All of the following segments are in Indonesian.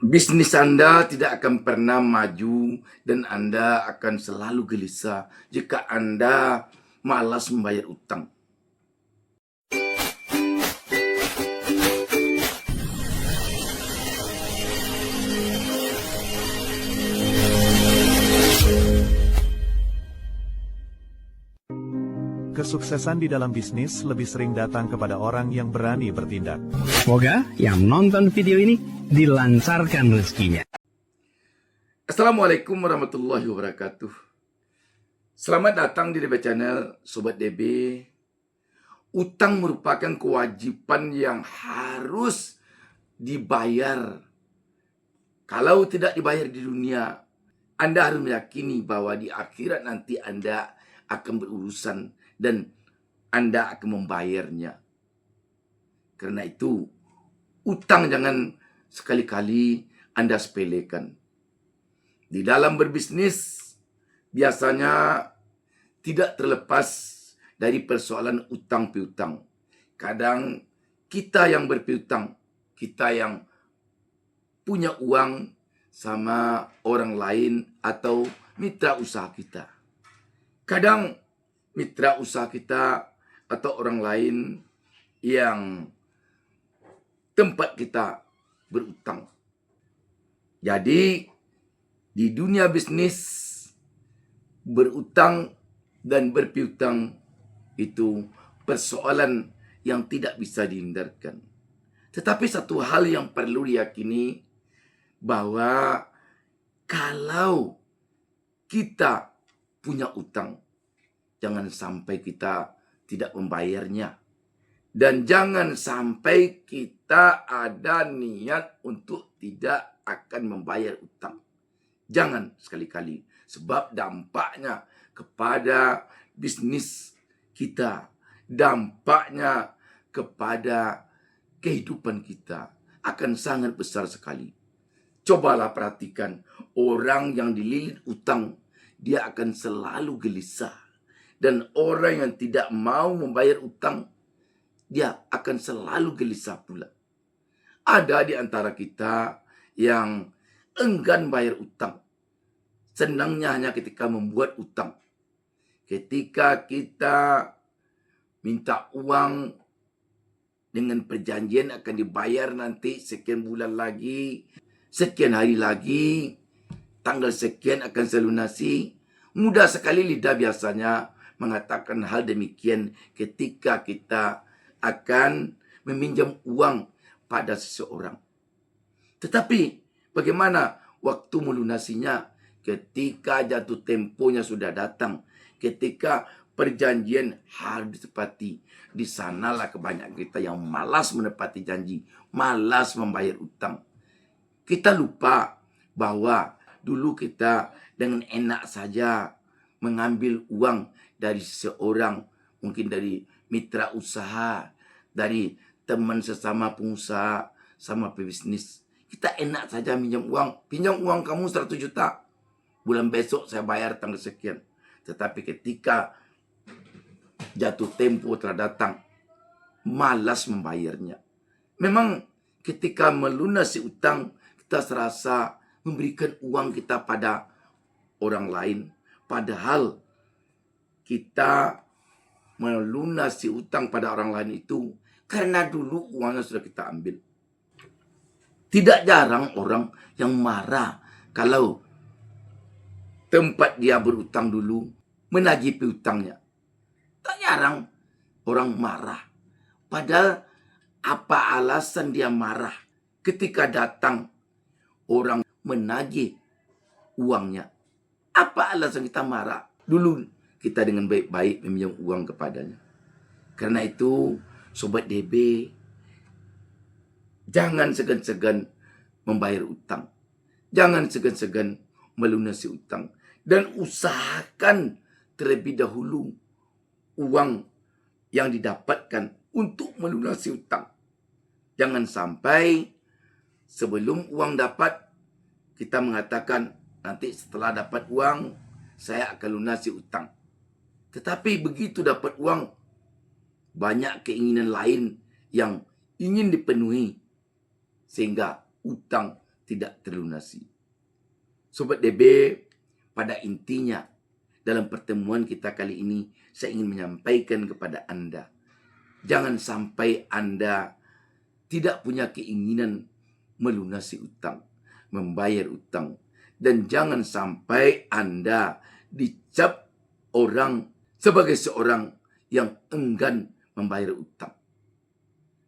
Bisnis Anda tidak akan pernah maju dan Anda akan selalu gelisah jika Anda malas membayar utang. Kesuksesan di dalam bisnis lebih sering datang kepada orang yang berani bertindak. Semoga yang menonton video ini dilancarkan rezekinya. Assalamualaikum warahmatullahi wabarakatuh. Selamat datang di DB Channel, Sobat DB. Utang merupakan kewajiban yang harus dibayar. Kalau tidak dibayar di dunia, Anda harus meyakini bahwa di akhirat nanti Anda akan berurusan dan Anda akan membayarnya. Karena itu, utang jangan sekali-kali Anda sepelekan. Di dalam berbisnis, biasanya tidak terlepas dari persoalan utang piutang. Kadang kita yang berpiutang, kita yang punya uang sama orang lain atau mitra usaha kita. Kadang mitra usaha kita atau orang lain yang tempat kita berutang. Jadi di dunia bisnis, berutang dan berpiutang itu persoalan yang tidak bisa dihindarkan. Tetapi satu hal yang perlu diyakini bahwa kalau kita punya utang, jangan sampai kita tidak membayarnya. Dan jangan sampai kita ada niat untuk tidak akan membayar utang. Jangan sekali-kali. Sebab dampaknya kepada bisnis kita, dampaknya kepada kehidupan kita akan sangat besar sekali. Cobalah perhatikan, orang yang dililit utang, dia akan selalu gelisah. Dan orang yang tidak mau membayar utang, dia akan selalu gelisah pula. Ada di antara kita yang enggan bayar utang. Senangnya hanya ketika membuat utang. Ketika kita minta uang dengan perjanjian akan dibayar nanti sekian bulan lagi, sekian hari lagi, tanggal sekian akan saya lunasi. Mudah sekali lidah biasanya mengatakan hal demikian ketika kita akan meminjam uang pada seseorang. Tetapi bagaimana waktu melunasinya ketika jatuh temponya sudah datang, ketika perjanjian harus ditepati? Di sanalah kebanyakan kita yang malas menepati janji, malas membayar utang. Kita lupa bahwa dulu kita dengan enak saja mengambil uang dari seseorang, mungkin dari mitra usaha, dari teman sesama pengusaha, sama pebisnis. Kita enak saja pinjam uang kamu 100 juta. Bulan besok saya bayar tanggal sekian. Tetapi ketika jatuh tempo telah datang, malas membayarnya. Memang ketika melunasi utang, kita serasa memberikan uang kita pada orang lain. Padahal kita melunasi utang pada orang lain itu karena dulu uangnya sudah kita ambil. Tidak jarang orang yang marah kalau tempat dia berutang dulu menagih piutangnya. Tak jarang orang marah. Padahal apa alasan dia marah ketika datang orang menagih uangnya? Apa alasan kita marah? Dulu kita dengan baik-baik meminjam uang kepadanya. Karena itu, Sobat DB, jangan segan-segan membayar utang. Jangan segan-segan melunasi utang. Dan usahakan terlebih dahulu uang yang didapatkan untuk melunasi utang. Jangan sampai sebelum uang dapat, kita mengatakan, nanti setelah dapat uang, saya akan lunasi utang. Tetapi begitu dapat uang, banyak keinginan lain yang ingin dipenuhi. Sehingga utang tidak terlunasi. Sobat DB, pada intinya dalam pertemuan kita kali ini saya ingin menyampaikan kepada Anda, jangan sampai Anda tidak punya keinginan melunasi utang, membayar utang, dan jangan sampai Anda dicap orang sebagai seorang yang enggan membayar utang.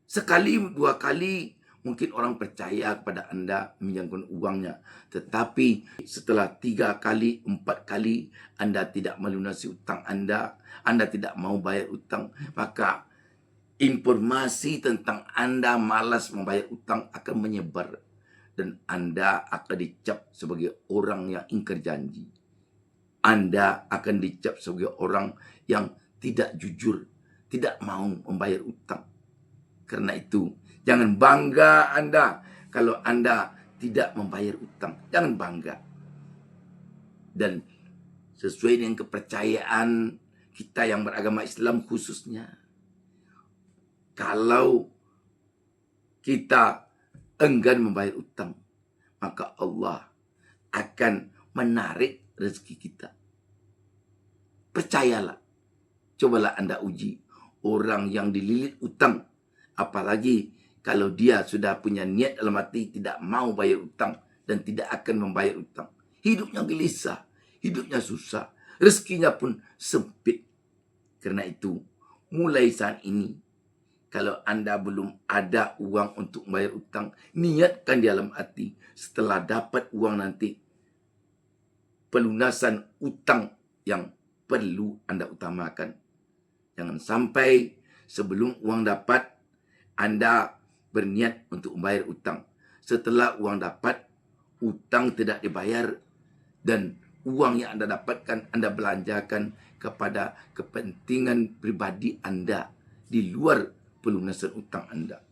Sekali, dua kali mungkin orang percaya kepada Anda meminjamkan uangnya. Tetapi setelah 3 kali, 4 kali Anda tidak melunasi utang Anda tidak mau bayar utang, maka informasi tentang Anda malas membayar utang akan menyebar. Dan Anda akan dicap sebagai orang yang ingkar janji. Anda akan dicap sebagai orang yang tidak jujur, tidak mau membayar utang. Karena itu, jangan bangga Anda kalau Anda tidak membayar utang. Jangan bangga. Dan sesuai dengan kepercayaan kita yang beragama Islam khususnya, kalau kita enggan membayar utang, maka Allah akan menarik rezeki kita. Percayalah. Cobalah Anda uji orang yang dililit utang. Apalagi kalau dia sudah punya niat dalam hati tidak mau bayar utang dan tidak akan membayar utang. Hidupnya gelisah, hidupnya susah, rezekinya pun sempit. Karena itu, mulai saat ini, kalau Anda belum ada uang untuk membayar utang, niatkan di dalam hati setelah dapat uang nanti, pelunasan utang yang perlu Anda utamakan. Jangan sampai sebelum uang dapat, Anda berniat untuk membayar utang. Setelah uang dapat, utang tidak dibayar, dan uang yang Anda dapatkan, Anda belanjakan kepada kepentingan pribadi Anda di luar pelunasan utang Anda.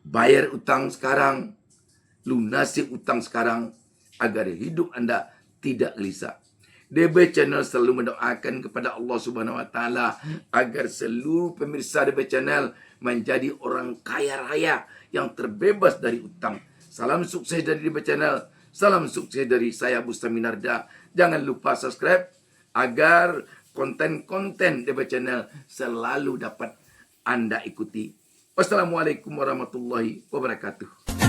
Bayar utang sekarang, lunasi utang sekarang, agar hidup Anda tidak gelisah. DB Channel selalu mendoakan kepada Allah Subhanahu wa taala agar seluruh pemirsa DB Channel menjadi orang kaya raya yang terbebas dari utang. Salam sukses dari DB Channel. Salam sukses dari saya Bustami Narda. Jangan lupa subscribe agar konten-konten DB Channel selalu dapat Anda ikuti. Wassalamualaikum warahmatullahi wabarakatuh.